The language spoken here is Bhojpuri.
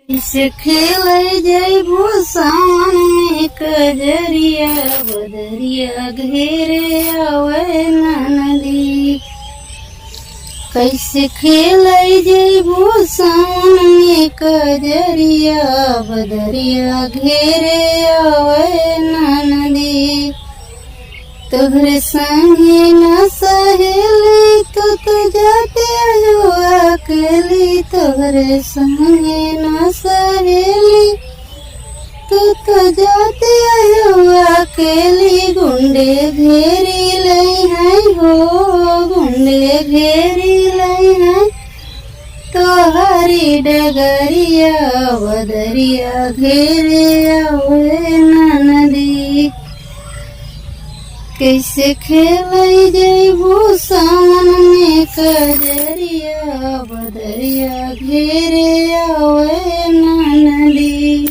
इसे खेले जैबो सावन में कजरिया बदरिया घेरे आवे नदी। कैसे खेले जैबो सावन में कजरिया बदरिया घेरे आवे नदी। तोहरे संगे न सहेली तो जाते हो अकेली। तोहरे संगे न सहेली तो जाते हो अकेली। गुंडे घेरी लई है हो गुंडे घेरी लई है। तोहरी डगरिया बदरिया घेरे आवे नदी। कैसे खेले जैबो सावन में कजरिया बदरिया घेरे आवे नदी।